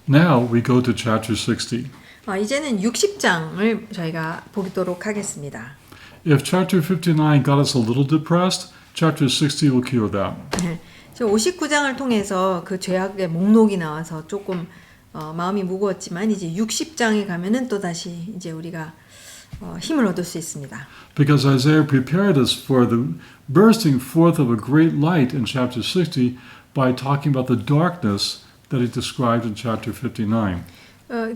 Now we go to chapter 60. 이제는 60장을 저희가 보도록 하겠습니다. If chapter 59 got us a little depressed, chapter 60 will cure that. 59장을 통해서 그 죄악의 목록이 나와서 조금 마음이 무거웠지만 이제 60장에 가면은 또 다시 이제 우리가 힘을 얻을 수 있습니다. Because Isaiah prepared us for the bursting forth of a great light in chapter 60 by talking about the darkness that he described in chapter 59.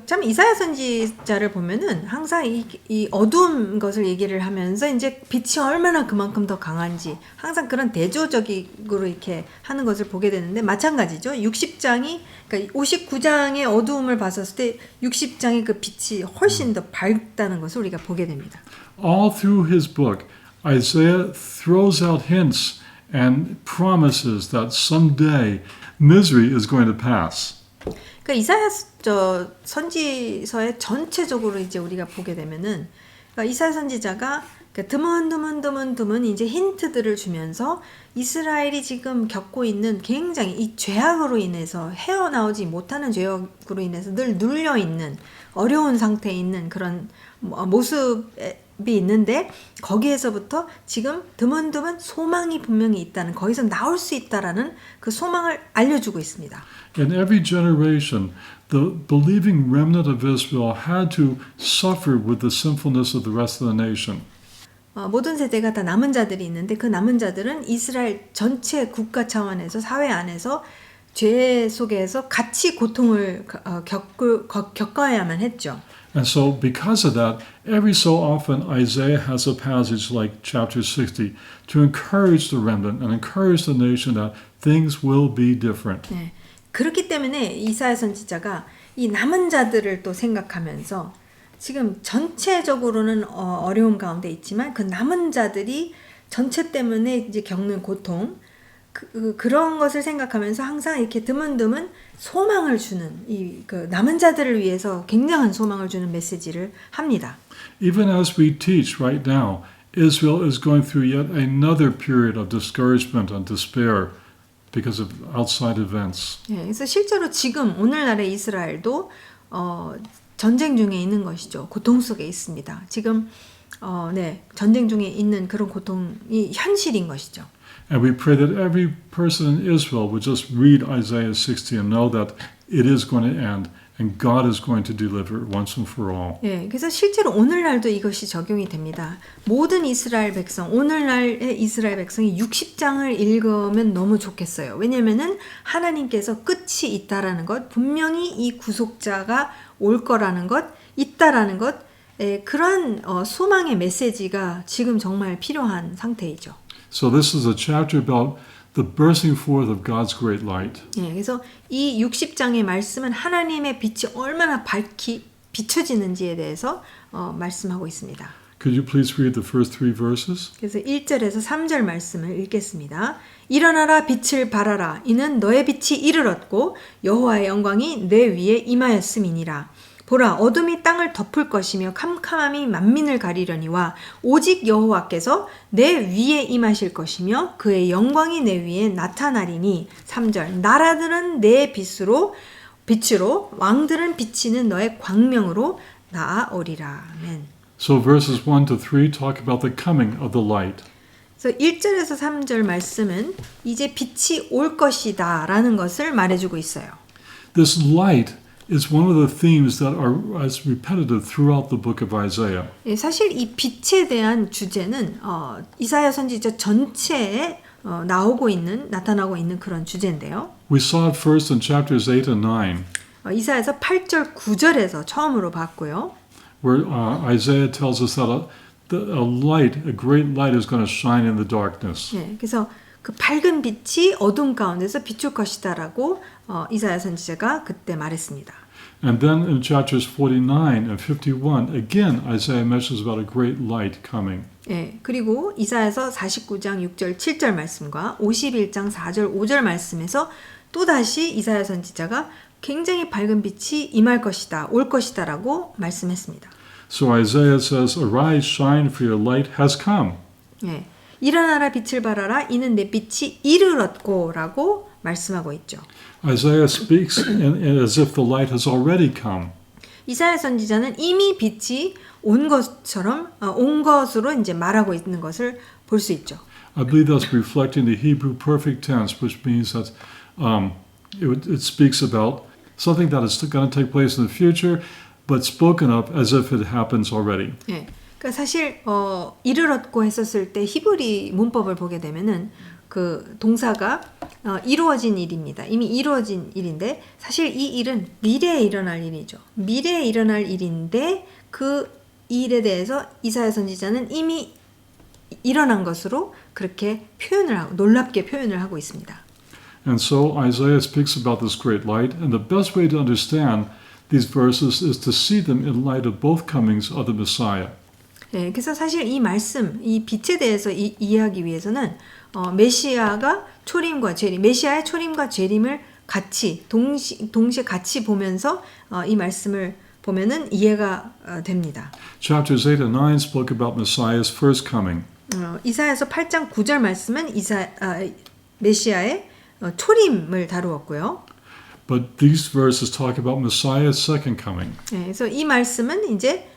참 이사야 선지자를 보면은 항상 이 어두운 것을 얘기를 하면서 이제 빛이 얼마나 그만큼 더 강한지 항상 그런 대조적으로 이렇게 하는 것을 보게 되는데 마찬가지죠. 60장이 그러니까 59장의 어두움을 봤었을 때 60장의 그 빛이 훨씬 더 밝다는 것을 우리가 보게 됩니다. All through his book, Isaiah throws out hints and promises that someday misery is going to pass. 그러니까 이사야 선지서의 전체적으로 이제 우리가 보게 되면은 그러니까 이사야 선지자가 드문 이제 힌트들을 주면서 이스라엘이 지금 겪고 있는 굉장히 이 죄악으로 인해서 헤어나오지 못하는 죄악으로 인해서 늘 눌려 있는 어려운 상태에 있는 그런 모습이 있는데 거기에서부터 지금 드문드문 소망이 분명히 있다는 거기서 나올 수 있다라는 그 소망을 알려주고 있습니다. In every generation, the believing remnant of Israel had to suffer with the sinfulness of the rest of the nation. 모든 세대가 다 남은 자들이 있는데 그 남은 자들은 이스라엘 전체 국가 차원에서 사회 안에서 죄 속에서 같이 고통을 겪어야만 했죠. And so because of that, every so often Isaiah has a passage like chapter 60 to encourage the remnant and encourage the nation that things will be different. 네. 그렇기 때문에 이사야 선지자가 이 남은 자들을 또 생각하면서 지금 전체적으로는 어려운 가운데 있지만 그 남은 자들이 전체 때문에 이제 겪는 고통 그런 것을 생각하면서 항상 이렇게 드문드문 소망을 주는 그 남은 자들을 위해서 굉장한 소망을 주는 메시지를 합니다. Even as we teach right now, Israel is going through yet another period of discouragement and despair because of outside events. 네, 그래서 실제로 지금 오늘날의 이스라엘도 전쟁 중에 있는 것이죠. 고통 속에 있습니다. 지금 전쟁 중에 있는 그런 고통이 현실인 것이죠. And we pray that every person in Israel would just read Isaiah 60 and know that it is going to end and God is going to deliver once and for all. 네, 그래서 실제로 오늘날도 이것이 적용이 됩니다. 모든 이스라엘 백성, 오늘날의 이스라엘 백성이 60장을 읽으면 너무 좋겠어요. 왜냐면은 하나님께서 끝이 있다라는 것, 분명히 이 구속자가 올 거라는 것, 있다라는 것, 그러한 소망의 메시지가 지금 정말 필요한 상태이죠. So this is a chapter about the bursting forth of God's great light. 네, 그래서 이 60장의 말씀은 하나님의 빛이 얼마나 밝히 비춰지는지에 대해서 말씀하고 있습니다. Could you please read the first three verses? 그래서 1절에서 3절 말씀을 읽겠습니다. 일어나라 빛을 발하라 이는 너의 빛이 이르렀고 여호와의 영광이 내 위에 임하였음이니라. 보라 어둠이 땅을 덮을 것이며 캄캄함이 만민을 가리려니와 오직 여호와께서 내 위에 임하실 것이며 그의 영광이 내 위에 나타나리니 3절 나라들은 내 빛으로 왕들은 비치는 너의 광명으로 나아오리라. 아멘. So verses 1 to 3 talk about the coming of the light. 그래서 1절에서 3절 말씀은 이제 빛이 올 것이다 라는 것을 말해주고 있어요. This light is one of the themes that are as repetitive throughout the book of Isaiah. 예, 사실 이 빛에 대한 주제는 이사야 선지자 전체에 나타나고 있는 그런 주제인데요. We saw it first in chapters 8 and 9. 이사야서 8절 9절에서 처음으로 봤고요. Where Isaiah tells us that a great light is going to shine in the darkness. 예, 그래서 그 밝은 빛이 어둠 가운데서 비출 것이다라고 이사야 선지자가 그때 말했습니다. And then in chapters 49 and 51, again Isaiah mentions about a great light coming. 예, 그리고 이사야서 49장 6절 7절 말씀과 51장 4절 5절 말씀에서 또다시 이사야 선지자가 굉장히 밝은 빛이 임할 것이다, 올 것이다라고 말씀했습니다. So Isaiah says, "Arise, shine, for your light has come." 예, 일어나라 빛을 발하라 이는 내 빛이 이르렀고라고 말씀하고 있죠. Isaiah speaks as if the light has already come. 이사야 선지자는 이미 빛이 온 것처럼 온 것으로 이제 말하고 있는 것을 볼 수 있죠. I believe that's reflecting the Hebrew perfect tense, which means that it speaks about something that is going to take place in the future, but spoken of as if it happens already. 예. 그러니까 사실 이르렀고 했었을 때 히브리 문법을 보게 되면은 그 동사가 이루어진 일입니다. 이미 이루어진 일인데 사실 이 일은 미래에 일어날 일이죠. 미래에 일어날 일인데 그 일에 대해서 이사야 선지자는 이미 일어난 것으로 그렇게 표현을 하고 놀랍게 표현을 하고 있습니다. And so Isaiah speaks about this great light, and the best way to understand these verses is to see them in light of both comings of the Messiah. 네, 그래서 사실 이 말씀, 이 빛에 대해서 이해하기 위해서는 메시아가 초림과 재림, 메시아의 초림과 재림을 같이 동시에 같이 보면서 이 말씀을 보면은 이해가 됩니다. Chapters 8 and 9 spoke about Messiah's first coming. 이사야서 8장 9절 말씀은 메시아의 초림을 다루었고요. But these verses talk about Messiah's second coming. 네, 그래서 이 말씀은 이제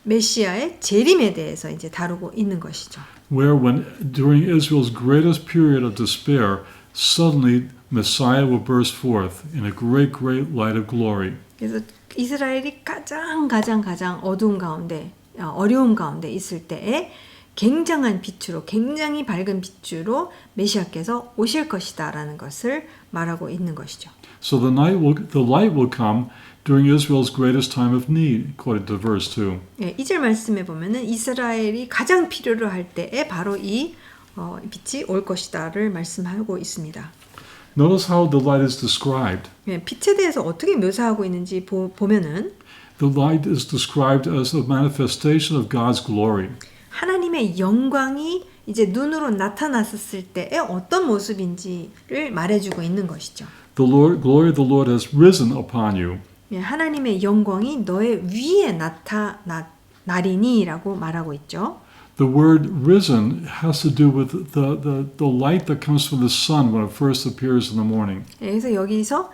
메시아의 재림에 대해서 이제 다루고 있는 것이죠. Where when during Israel's greatest period of despair, suddenly Messiah will burst forth in a great light of glory. 그래서 이스라엘이 가장 어두운 가운데, 어려움 가운데 있을 때에 굉장히 밝은 빛으로 메시아께서 오실 것이다라는 것을 말하고 있는 것이죠. So the light will come during Israel's greatest time of need, according to verse 2. 예, 2절 말씀에 보면은 이스라엘이 가장 필요로 할 때에 바로 이 빛이 올 것이다를 말씀하고 있습니다. Notice how the light is described. 예, 빛에 대해서 어떻게 묘사하고 있는지 보면은 The light is described as a manifestation of God's glory. 하나님의 영광이 이제 눈으로 나타났을 때의 어떤 모습인지를 말해주고 있는 것이죠. The glory of the Lord has risen upon you. 예, 하나님의 영광이 너의 위에 나타나리니라고 말하고 있죠. The word risen has to do with the light that comes from the sun when it first appears in the morning. 예, 그래서 여기서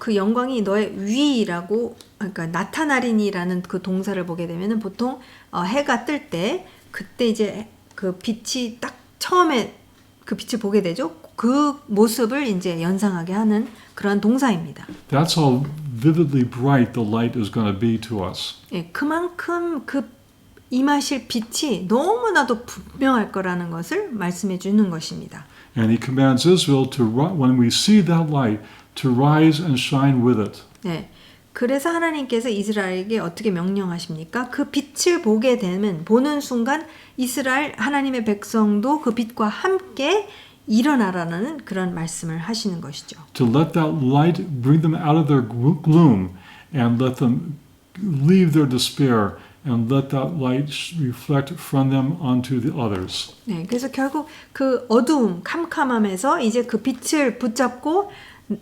그 영광이 너의 위라고 그러니까 나타나리니라는 그 동사를 보게 되면은 보통 해가 뜰 때 그때 이제 그 빛이 딱 처음에 그 빛을 보게 되죠. 그 모습을 이제 연상하게 하는 그런 동사입니다. That's how vividly bright the light is going to be to us. 예, 그만큼 그 임하실 빛이 너무나도 분명할 거라는 것을 말씀해 주는 것입니다. And he commands Israel to, when we see that light, to rise and shine with it. 예, 그래서 하나님께서 이스라엘에게 어떻게 명령하십니까? 그 빛을 보게 되면 보는 순간 이스라엘 하나님의 백성도 그 빛과 함께 일어나라는 그런 말씀을 하시는 것이죠. To let that light bring them out of their gloom and let them leave their despair and let that light reflect from them onto the others. 네, 그래서 결국 그 어두움, 캄캄함에서 이제 그 빛을 붙잡고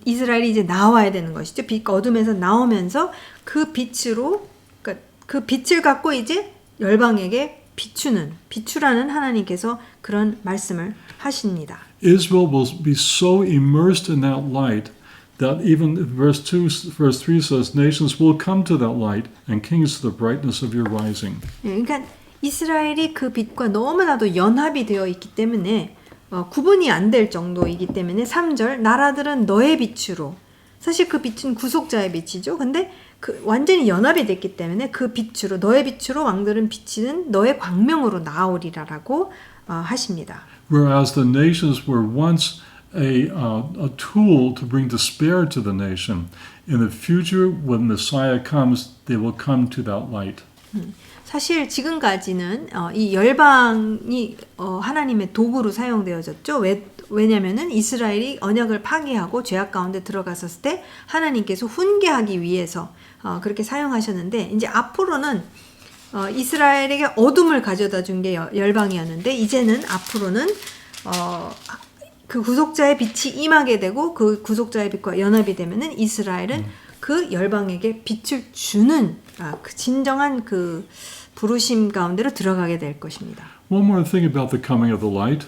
이스라엘이 이제 나와야 되는 것이죠. 어둠에서 나오면서 그 빛으로 그러니까 그 빛을 갖고 이제 열방에게 비추라는 하나님께서 그런 말씀을 하십니다. Israel will be so immersed in that light that even verse 3 says, nations will come to that light and kings to the brightness of your rising. 네, 그러니까 이스라엘이 그 빛과 너무나도 연합이 되어 있기 때문에 구분이 안 될 정도이기 때문에 3절 나라들은 너의 빛으로 사실 그 빛은 구속자의 빛이죠. 근데 그 완전히 연합이 됐기 때문에 그 빛으로 너의 빛으로 왕들은 비치는 너의 광명으로 나오리라라고 하십니다. Whereas the nations were once a tool to bring despair to the nation, in the future when Messiah comes, they will come to that light. 사실 지금까지는 이 열방이 하나님의 도구로 사용되어졌죠. 왜냐면은 이스라엘이 언약을 파기하고 죄악 가운데 들어갔었을 때 하나님께서 훈계하기 위해서 그렇게 사용하셨는데 이제 앞으로는 이스라엘에게 어둠을 가져다 준 게 열방이었는데 이제는 앞으로는 그 구속자의 빛이 임하게 되고 그 구속자의 빛과 연합이 되면은 이스라엘은 그 열방에게 빛을 주는 그 진정한 그 부르심 가운데로 들어가게 될 것입니다. One more thing about the coming of the light.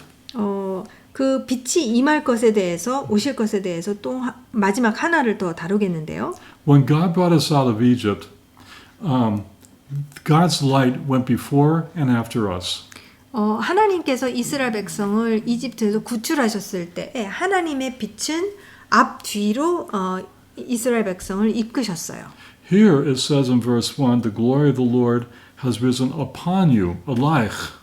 그 빛이 임할 것에 대해서 오실 것에 대해서 또 마지막 하나를 더 다루겠는데요. When God brought us out of Egypt, God's light went before and after us. 하나님께서 이스라엘 백성을 이집트에서 구출하셨을 때 하나님의 빛은 앞 뒤로 이스라엘 백성을 이끄셨어요. Here it says in verse 1, the glory of the Lord has risen upon you, alaich.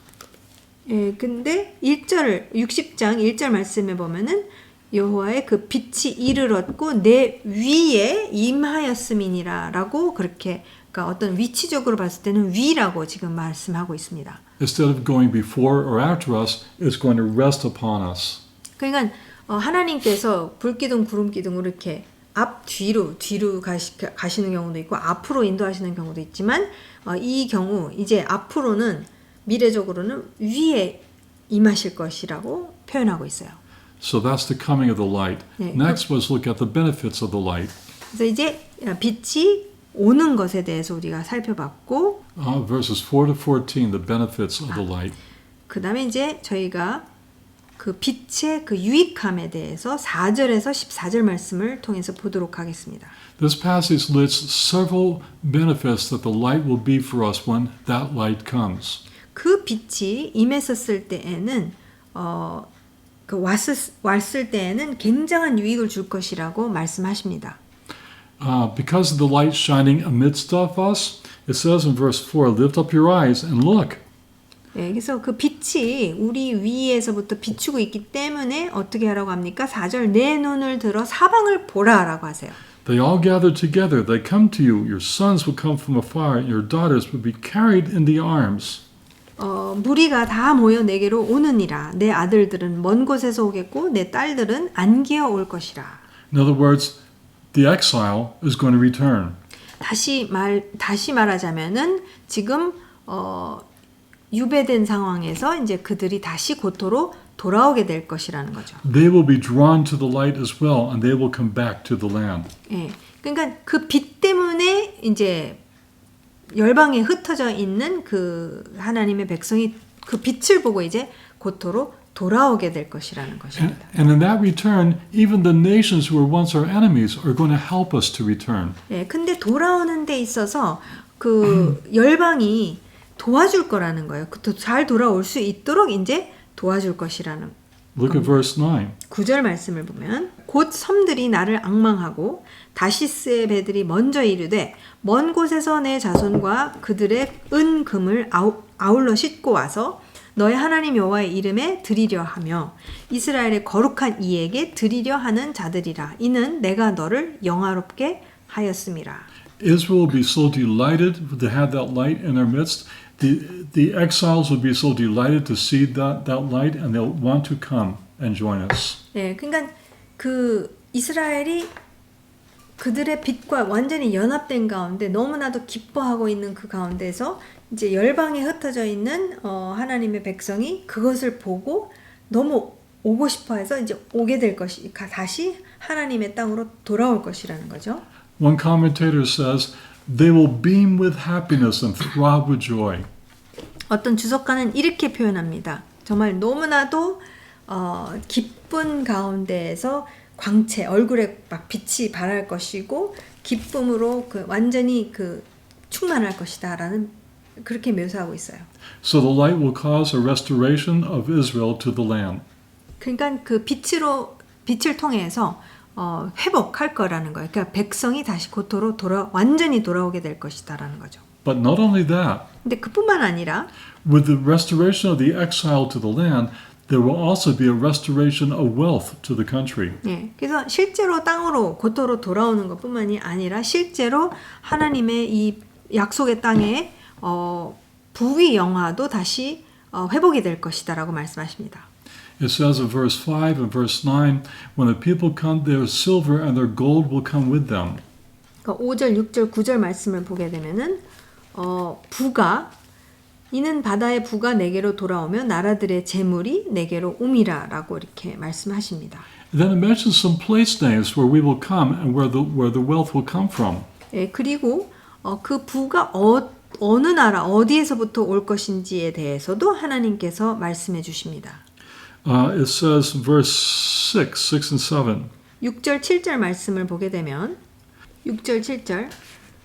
예, 근데 60장 1절 말씀에 보면은 여호와의 그 빛이 이르렀고 내 위에 임하였음이니라라고 그렇게 그러니까 어떤 위치적으로 봤을 때는 위라고 지금 말씀하고 있습니다. Instead of going before or after us, it's going to rest upon us. 그러니까 하나님께서 불기둥 구름기둥으로 이렇게 앞 뒤로 가시는 경우도 있고 앞으로 인도하시는 경우도 있지만 이 경우 이제 앞으로는 미래적으로는 위에 임하실 것이라고 표현하고 있어요. So that's the coming of the light. 네, Next, let's look at the benefits of the light. 그래서 이제 빛이 오는 것에 대해서 우리가 살펴봤고 Verses 4 to 14, the benefits of the light. 그 다음에 이제 저희가 그 빛의 그 유익함에 대해서 4절에서 14절 말씀을 통해서 보도록 하겠습니다. This passage lists several benefits that the light will be for us when that light comes. 그 빛이 임했었을 때에는 왔을 때에는 굉장한 유익을 줄 것이라고 말씀하십니다. Because of the light shining amidst of us, it says in verse 4, lift up your eyes and look. 네, 그래서 그 빛이 우리 위에서부터 비추고 있기 때문에 어떻게 하라고 합니까? 4절 내 눈을 들어 사방을 보라라고 하세요. They all gather together. They come to you. Your sons will come from afar, and your daughters will be carried in the arms. 무리가 다 모여 내게로 오느니라. 내 아들들은 먼 곳에서 오겠고 내 딸들은 안기어 올 것이라. In other words, the exile is going to return. 다시 말하자면은 지금 유배된 상황에서 이제 그들이 다시 고토로 돌아오게 될 것이라는 거죠. They will be drawn to the light as well, and they will come back to the land. 예, 그러니까 그 빛 때문에 이제 열방에 흩어져 있는 그 하나님의 백성이 그 빛을 보고 이제 고토로 돌아오게 될 것이라는 것입니다. And in that return, even the nations who were once our enemies are going to help us to return. 예, 근데 돌아오는 데 있어서 그 열방이 도와줄 거라는 거예요. 잘 돌아올 수 있도록 이제 도와줄 것이라는. Look at verse 9. 9절 말씀을 보면 곧 섬들이 나를 앙망하고 다시스의 배들이 먼저 이르되 먼 곳에서 내 자손과 그들의 은금을 아울러 싣고 와서 너의 하나님 여호와의 이름에 드리려 하며 이스라엘의 거룩한 이에게 드리려 하는 자들이라. 이는 내가 너를 영화롭게 하였음이라. Israel will be so delighted to have that light in their midst. The exiles will be so delighted to see that light, and they'll want to come and join us. 네, 그러니까 그 이스라엘이 그들의 빛과 완전히 연합된 가운데 너무나도 기뻐하고 있는 그 가운데서 이제 열방에 흩어져 있는 하나님의 백성이 그것을 보고 너무 오고 싶어해서 이제 오게 될 것이 다시 하나님의 땅으로 돌아올 것이라는 거죠. One commentator says they will beam with happiness and throb with joy. 어떤 주석가는 이렇게 표현합니다. 정말 너무나도 기쁜 가운데에서 광채, 얼굴에 막 빛이 발할 것이고 기쁨으로 완전히 충만할 것이다라는 그렇게 묘사하고 있어요. So the light will cause a restoration of Israel to the land. 그러니까 그 빛을 통해서 회복할 거라는 거예요. 그러니까 백성이 다시 고토로 완전히 돌아오게 될 것이다라는 거죠. But not only that, 근데 그뿐만 아니라 with the restoration of the exile to the land, there will also be a restoration of wealth to the country. 예, 그래서 실제로 땅으로 고토로 돌아오는 것뿐만이 아니라 실제로 하나님의 이 약속의 땅에 부귀 영화도 다시 회복이 될 것이다라고 말씀하십니다. It says in verse 5 and verse 9, when the people come, their silver and their gold will come with them. 그러니까 5절, 6절, 9절 말씀을 보게 되면은 이는 바다의 부가 내게로 돌아오며 나라들의 재물이 내게로 오미라라고 이렇게 말씀하십니다. Then it mentions some place names where we will come and where the wealth will come from. 예, 그리고 그 부가 어느 나라 어디에서부터 올 것인지에 대해서도 하나님께서 말씀해 주십니다. It says verse 6 and 7. 6절, 7절 말씀을 보게 되면 6절, 7절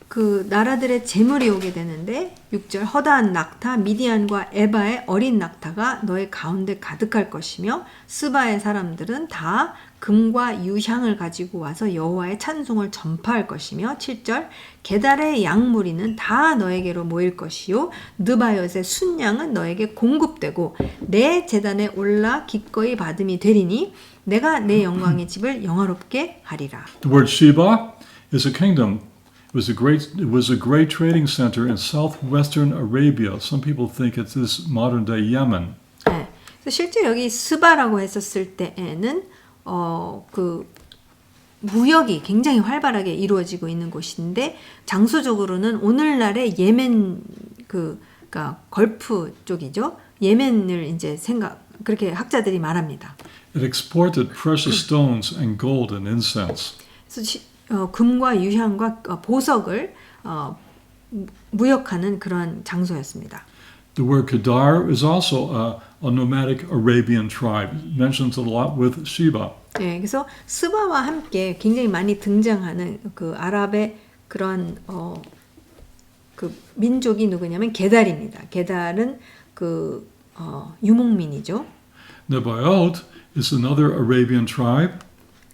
그 나라들의 재물이 오게 되는데 6절 허다한 낙타 미디안과 에바의 어린 낙타가 너의 가운데 가득할 것이며 스바의 사람들은 다 금과 유향을 가지고 와서 여호와의 찬송을 전파할 것이며 7절 게달의 양무리는 다 너에게로 모일 것이요 느바옅의 순양은 너에게 공급되고 내 제단에 올라 기꺼이 받음이 되리니 내가 내 영광의 집을 영화롭게 하리라. The word Sheba is a kingdom. It was a great trading center in southwestern Arabia. Some people think it is modern day Yemen. 네. 그래서 실제 여기 스바라고 했었을 때에는 그 무역이 굉장히 활발하게 이루어지고 있는 곳인데 장소적으로는 오늘날의 예멘 그러니까 걸프 쪽이죠. 예멘을 이제 그렇게 학자들이 말합니다. It exported precious stones and gold and incense. 그래서 금과 유향과 보석을 무역하는 그런 장소였습니다. The word Kedar is also a nomadic Arabian tribe. It mentions a lot with Sheba. 네, 그래서 스바와 함께 굉장히 많이 등장하는 그 아랍의 그런 그 민족이 누구냐면 게달입니다. 게달은 그 유목민이죠. Nebaioth is another Arabian tribe.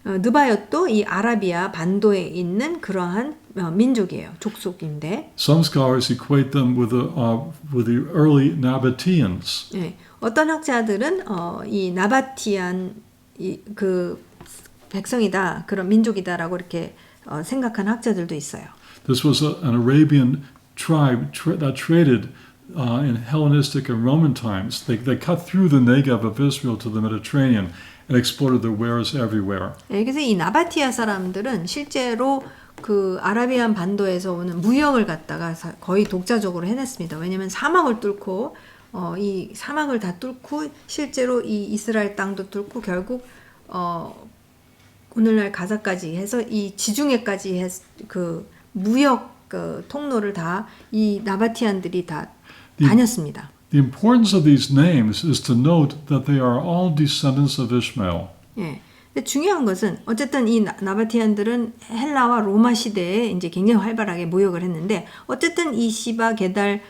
느바옅도 이 아라비아 반도에 있는 그러한 민족이에요. 족속인데. Some scholars equate them with the early Nabateans. 네, 어떤 학자들은 이 나바티안 그 백성이다, 그런 민족이다라고 이렇게 생각하는 학자들도 있어요. This was an Arabian tribe that traded in Hellenistic and Roman times. They cut through the Negev of Israel to the Mediterranean and exported their wares everywhere. 네, 그래서 이 나바티아 사람들은 실제로 그 아라비안 반도에서 오는 무역을 갖다가 거의 독자적으로 해냈습니다. 왜냐하면 사막을 뚫고 이 사막을 다 뚫고 실제로 이 이스라엘 땅도 뚫고 결국 오늘날 가자까지 해서 이 지중해까지 그 무역 그 통로를 다 이 나바티안들이 다 다녔습니다. The importance of these names is to note that they are all descendants of Ishmael. 예. 근데 중요한 것은 어쨌든 이 나바티안들은 헬라와 로마 시대에 이제 굉장히 활발하게 무역을 했는데 어쨌든 이 시바, 게달,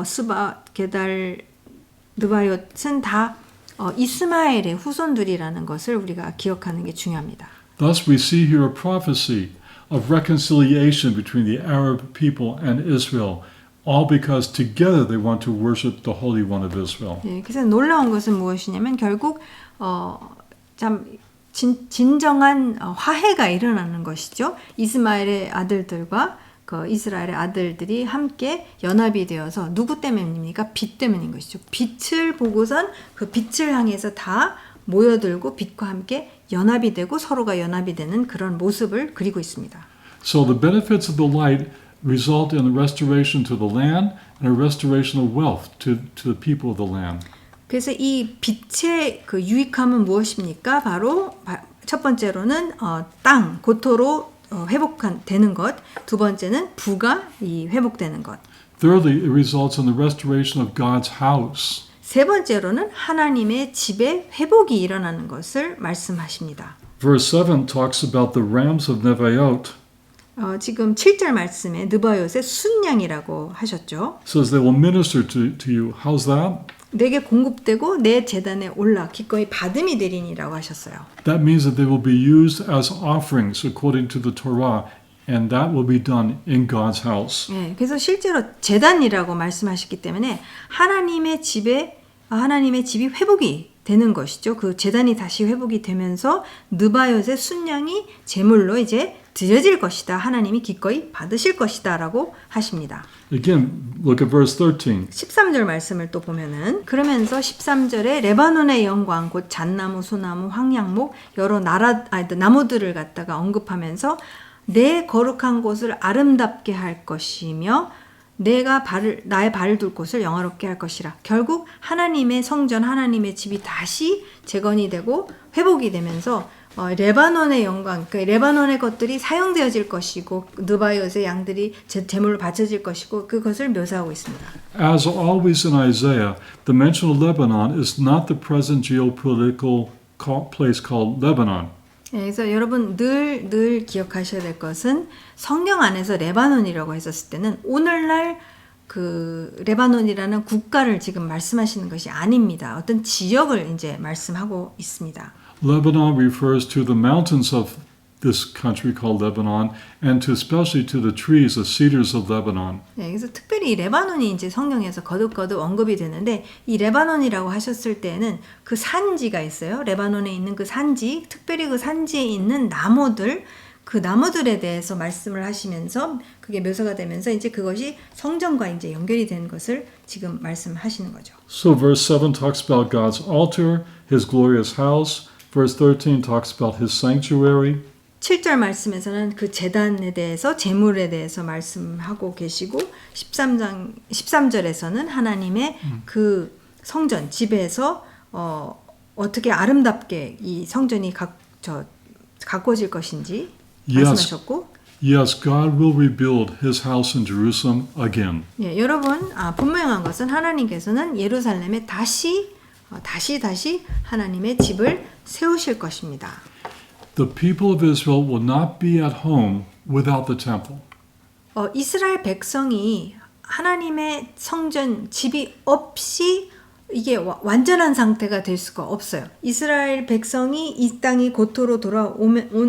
스바, 게달, 느바옅은 다 이스마엘의 후손들이라는 것을 우리가 기억하는 게 중요합니다. Thus we see here a prophecy of reconciliation between the Arab people and Israel. All because together they want to worship the Holy One of Israel. 네, 그래서 놀라운 것은 무엇이냐면 결국 참 진정한 화해가 일어나는 것이죠. 이스마엘의 아들들과 그 이스라엘의 아들들이 함께 연합이 되어서 누구 때문입니까? 빛 때문인 것이죠. 빛을 보고선 그 빛을 향해서 다 모여들고 빛과 함께 연합이 되고 서로가 연합이 되는 그런 모습을 그리고 있습니다. So the benefits of the light result in a restoration to the land and a restoration of wealth to the people of the land. 그래서 이 빛의 그 유익함은 무엇입니까? 바로 첫 번째로는 땅, 고토로 회복되는 것. 두 번째는 부가 회복되는 것. Thirdly, it results in the restoration of God's house. 세 번째로는 하나님의 집에 회복이 일어나는 것을 말씀하십니다. Verse 7 talks about the rams of Nebaioth. 지금 7절 말씀에 느바옅의 순양이라고 하셨죠. Says they will minister to you. How's that? 내게 공급되고 내 제단에 올라 기꺼이 받음이 되리니라고 하셨어요. That means that they will be used as offerings according to the Torah, and that will be done in God's house. 네, 그래서 실제로 제단이라고 말씀하셨기 때문에 하나님의 집이 회복이 되는 것이죠. 그 제단이 다시 회복이 되면서 느바옅의 순양이 제물로 이제 드려질 것이다. 하나님이 기꺼이 받으실 것이다라고 하십니다. Again, look at verse 13. 13절 말씀을 또 보면은 그러면서 13절에 레바논의 영광 곧 잣나무, 소나무, 황양목 여러 나무들을 갖다가 언급하면서 내 거룩한 곳을 아름답게 할 것이며 내가 나의 발을 둘 곳을 영화롭게 할 것이라. 결국 하나님의 성전, 하나님의 집이 다시 재건이 되고 회복이 되면서 레바논의 영광, 그러니까 레바논의 것들이 사용되어질 것이고 느바이ot의 양들이 제물로 바쳐질 것이고 그것을 묘사하고 있습니다. As always in Isaiah, the mention of Lebanon is not the present geopolitical place called Lebanon. 네, 그래서 여러분 늘 기억하셔야 될 것은 성경 안에서 레바논이라고 했었을 때는 오늘날 그 레바논이라는 국가를 지금 말씀하시는 것이 아닙니다. 어떤 지역을 이제 말씀하고 있습니다. Lebanon refers to the mountains of this country called Lebanon and to especially to the trees, the cedars of Lebanon. 네, 그래서 특별히 레바논이 이제 성경에서 거듭 언급이 되는데 이 레바논이라고 하셨을 때는 그 산지가 있어요. 레바논에 있는 그 산지, 특별히 그 산지에 있는 나무들, 그 나무들에 대해서 말씀을 하시면서 그게 묘사가 되면서 이제 그것이 성전과 이제 연결이 되는 것을 지금 말씀하시는 거죠. So verse 7 talks about God's altar, his glorious house. Verse 13 talks about his sanctuary. 7절 말씀에서는 그 제단에 대해서 제물에 대해서 말씀하고 계시고 13절에서는 하나님의 그 성전 집에서 어떻게 아름답게 이 성전이 가꿔질 것인지 말씀하셨고 Yes, God will rebuild his house in Jerusalem again. 예, 여러분 분명한 것은 하나님께서는 예루살렘에 다시 하나님의 집을 세우실 것입니다. The people of Israel will not be at home without the temple. 이스라엘 백성이 하나님의 성전 집이 없이 이게 완전한 상태가 될 수가 없어요. 이스라엘 백성이 이 땅이 고토로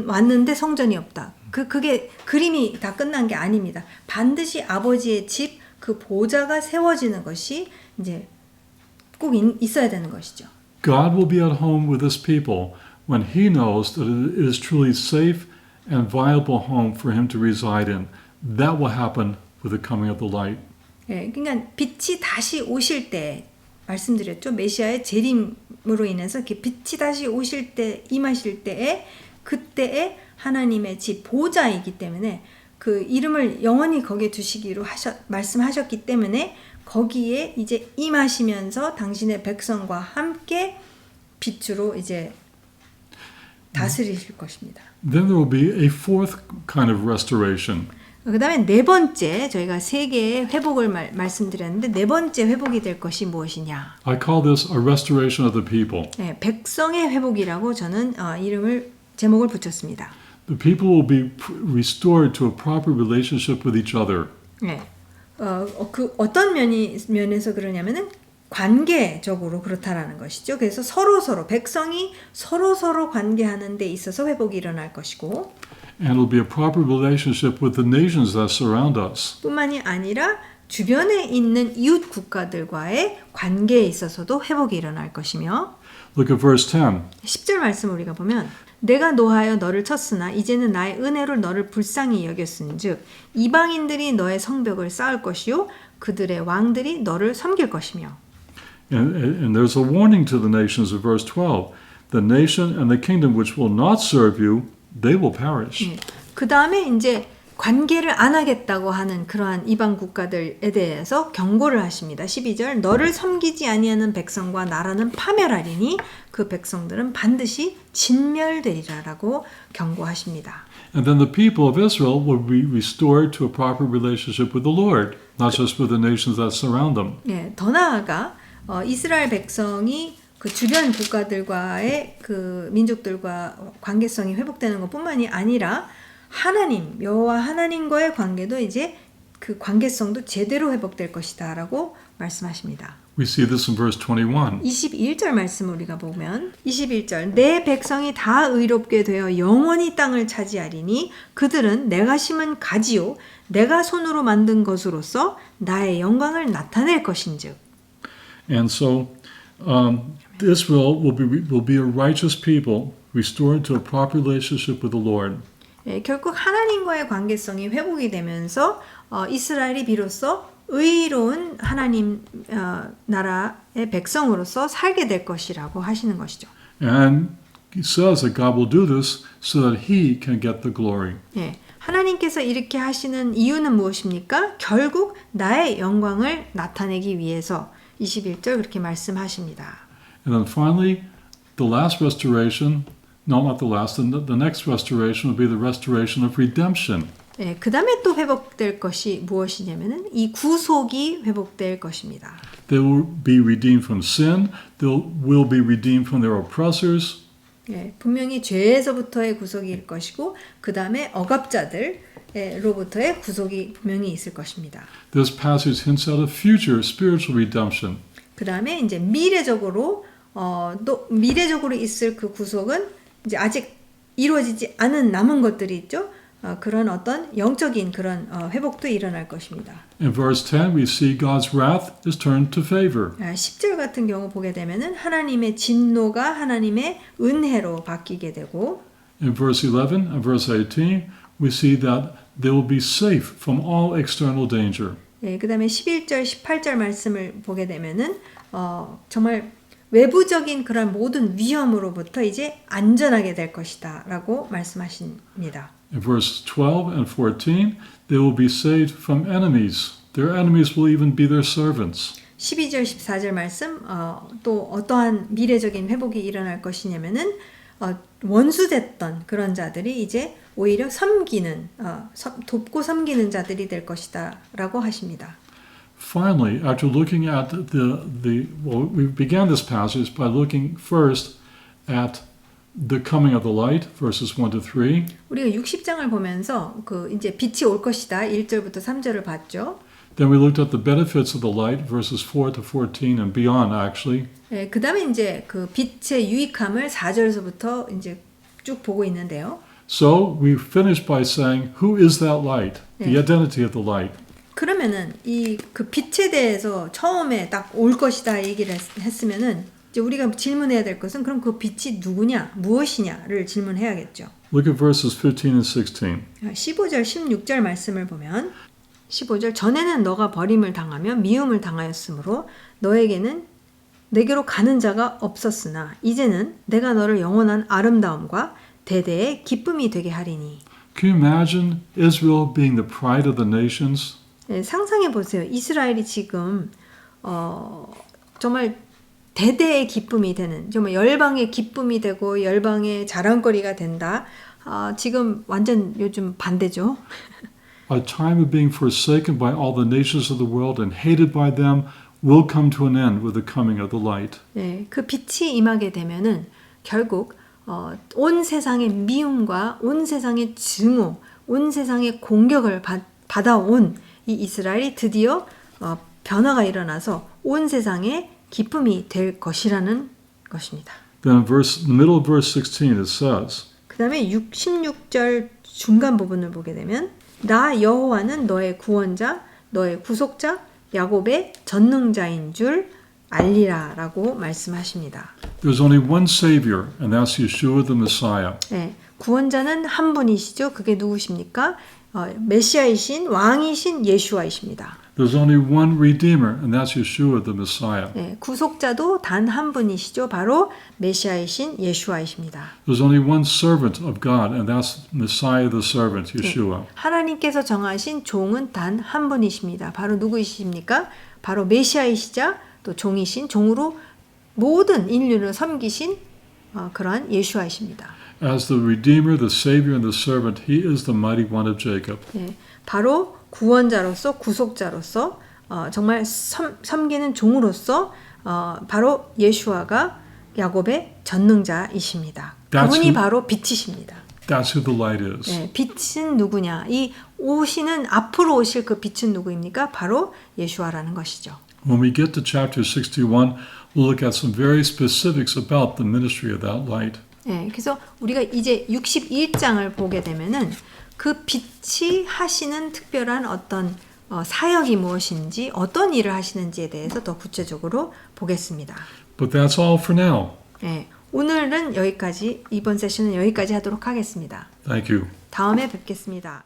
왔는데 성전이 없다. 그게 그림이 다 끝난 게 아닙니다. 반드시 아버지의 집 그 보좌가 세워지는 것이 이제 꼭 있어야 되는 것이죠. God will be at home with his people when he knows that it is truly safe and viable home for him to reside in. That will happen with the coming of the light. 예, 그러니까 빛이 다시 오실 때 말씀드렸죠. 메시아의 재림으로 인해서 빛이 다시 오실 때 임하실 때에 그때에 하나님의 집 보좌이기 때문에 그 이름을 영원히 거기에 두시기로 말씀하셨기 때문에 거기에 이제 임하시면서 당신의 백성과 함께 빛으로 이제 다스리실 것입니다. Then there will be a fourth kind of restoration. 그 다음에 네 번째 저희가 세 개의 회복을 말씀드렸는데 네 번째 회복이 될 것이 무엇이냐? I call this a restoration of the people. 네, 백성의 회복이라고 저는 제목을 붙였습니다. The people will be restored to a proper relationship with each other. 네, 그 어떤 면에서 그러냐면은 관계적으로 그렇다라는 것이죠. 그래서 백성이 서로 관계하는 데 있어서 회복이 일어날 것이고, And it will be a proper relationship with the nations that surround us. 뿐만이 아니라 주변에 있는 이웃 국가들과의 관계에 있어서도 회복이 일어날 것이며, Look at verse 10. 10절 말씀 우리가 보면 내가 노하여 너를 쳤으나 이제는 나의 은혜로 너를 불쌍히 여겼은즉 이방인들이 너의 성벽을 쌓을 것이요 그들의 왕들이 너를 섬길 것이며. And there's a warning to the nations in verse 12. The nation and the kingdom which will not serve you, they will perish. 그 다음에 이제 관계를 안 하겠다고 하는 그러한 이방 국가들에 대해서 경고를 하십니다. 12절 너를 섬기지 아니하는 백성과 나라는 파멸하리니 그 백성들은 반드시 진멸되리라라고 경고하십니다. And then the people of Israel will be restored to a proper relationship with the Lord, not just with the nations that surround them. 예, 더 나아가 이스라엘 백성이 그 주변 국가들과의 그 민족들과 관계성이 회복되는 것뿐만이 아니라 하나님, 여호와 하나님과의 관계도 이제 그 관계성도 제대로 회복될 것이다라고 말씀하십니다. We see this in verse 21. 21절 말씀을 우리가 보면 21절 내 백성이 다 의롭게 되어 영원히 땅을 차지하리니 그들은 내가 심은 가지요 내가 손으로 만든 것으로서 나의 영광을 나타낼 것인즉. And so Israel will be a righteous people restored to a proper relationship with the Lord. 예, 결국 하나님과의 관계성이 회복이 되면서 이스라엘이 비로소 의로운 하나님 나라의 백성으로서 살게 될 것이라고 하시는 것이죠. And he says that God will do this so that he can get the glory. 예, 하나님께서 이렇게 하시는 이유는 무엇입니까? 결국 나의 영광을 나타내기 위해서 21절 그렇게 말씀하십니다. And then finally, the last restoration No, not the last. The next restoration will be the restoration of redemption. 예, 그 다음에 또 회복될 것이 무엇이냐면은 이 구속이 회복될 것입니다. They will be redeemed from sin. They will be redeemed from their oppressors. 예, 분명히 죄에서부터의 구속일 것이고 그 다음에 억압자들로부터의 구속이 분명히 있을 것입니다. This passage hints at a future spiritual redemption. 그 다음에 이제 미래적으로 또 미래적으로 있을 그 구속은 이제 아직 이루어지지 않은 남은 것들이 있죠. 그런 어떤 영적인 그런 회복도 일어날 것입니다. In verse 10, we see God's wrath is turned to favor. 10절 같은 경우 보게 되면은 하나님의 진노가 하나님의 은혜로 바뀌게 되고 In verse 11 and verse 18, we see that they will be safe from all external danger. 예, 그다음에 11절, 18절 말씀을 보게 되면은 정말 외부적인 그런 모든 위험으로부터 이제 안전하게 될 것이다라고 말씀하십니다. In verse 12 and 14, they will be saved from enemies. Their enemies will even be their servants. 12절, 14절 말씀 또 어떠한 미래적인 회복이 일어날 것이냐면은 원수됐던 그런 자들이 이제 오히려 섬기는 돕고 섬기는 자들이 될 것이다라고 하십니다. Finally, after looking at well, we began this passage by looking first at the coming of the light, verses 1 to 3. 우리가 60장을 보면서 그 이제 빛이 올 것이다 1절부터 3절을 봤죠. Then we looked at the benefits of the light, verses 4 to 14 and beyond, actually. 네, 그다음에 이제 그 빛의 유익함을 4절에서부터 이제 쭉 보고 있는데요. So we finished by saying, who is that light? The identity of the light. 그러면은 이 그 빛에 대해서 처음에 딱 올 것이다 얘기를 했으면은 이제 우리가 질문해야 될 것은 그럼 그 빛이 누구냐, 무엇이냐를 질문해야겠죠. Look at verses 15 and 16. 15절, 16절 말씀을 보면 15절 전에는 너가 버림을 당하며 미움을 당하였으므로 너에게는 내게로 가는 자가 없었으나 이제는 내가 너를 영원한 아름다움과 대대의 기쁨이 되게 하리니. Can you imagine Israel being the pride of the nations? 네, 상상해 보세요. 이스라엘이 지금 정말 대대의 기쁨이 되는, 정말 열방의 기쁨이 되고 열방의 자랑거리가 된다. 지금 완전 요즘 반대죠. A time of being forsaken by all the nations of the world and hated by them will come to an end with the coming of the light. 네, 그 빛이 임하게 되면은 결국 온 세상의 미움과 온 세상의 증오, 온 세상의 공격을 받아온 이 이스라엘이 드디어 변화가 일어나서 온 세상에 기쁨이 될 것이라는 것입니다. Then in the middle of verse 16 it says, 그 다음에 16절 중간 부분을 보게 되면 나 여호와는 너의 구원자, 너의 구속자, 야곱의 전능자인 줄 알리라 라고 말씀하십니다. there's only one Savior, and that's Yeshua the Messiah. 네, 구원자는 한 분이시죠. 그게 누구십니까? 메시아이신 왕이신 예수와이십니다. There's only one Redeemer, and that's Yeshua the Messiah. 네, 구속자도 단 한 분이시죠. 바로 메시아이신 예수와이십니다. There's only one servant of God, and that's Messiah the servant, Yeshua. 네, 하나님께서 정하신 종은 단 한 분이십니다. 바로 누구이십니까? 바로 메시아이시자 또 종이신 종으로 모든 인류를 섬기신 그러한 예수와이십니다. As the Redeemer, the Savior, and the servant, He is the mighty one of Jacob. 네, 바로 구원자로서 구속자로서 정말 섬기는 종으로서 바로 예수아가 야곱의 전능자이십니다. 그분이 바로 빛이십니다. That's who the light is. 네, 빛은 누구냐? 이 오시는 앞으로 오실 그 빛은 누구입니까? 바로 예수아라는 것이죠. When we get to chapter 61, we'll look at some very specifics about the ministry of that light. 네, 그래서 우리가 이제 61장을 보게 되면은 그 빛이 하시는 특별한 어떤 사역이 무엇인지 어떤 일을 하시는지에 대해서 더 구체적으로 보겠습니다. But that's all for now. 네, 오늘은 여기까지, 이번 세션은 여기까지 하도록 하겠습니다. Thank you. 다음에 뵙겠습니다.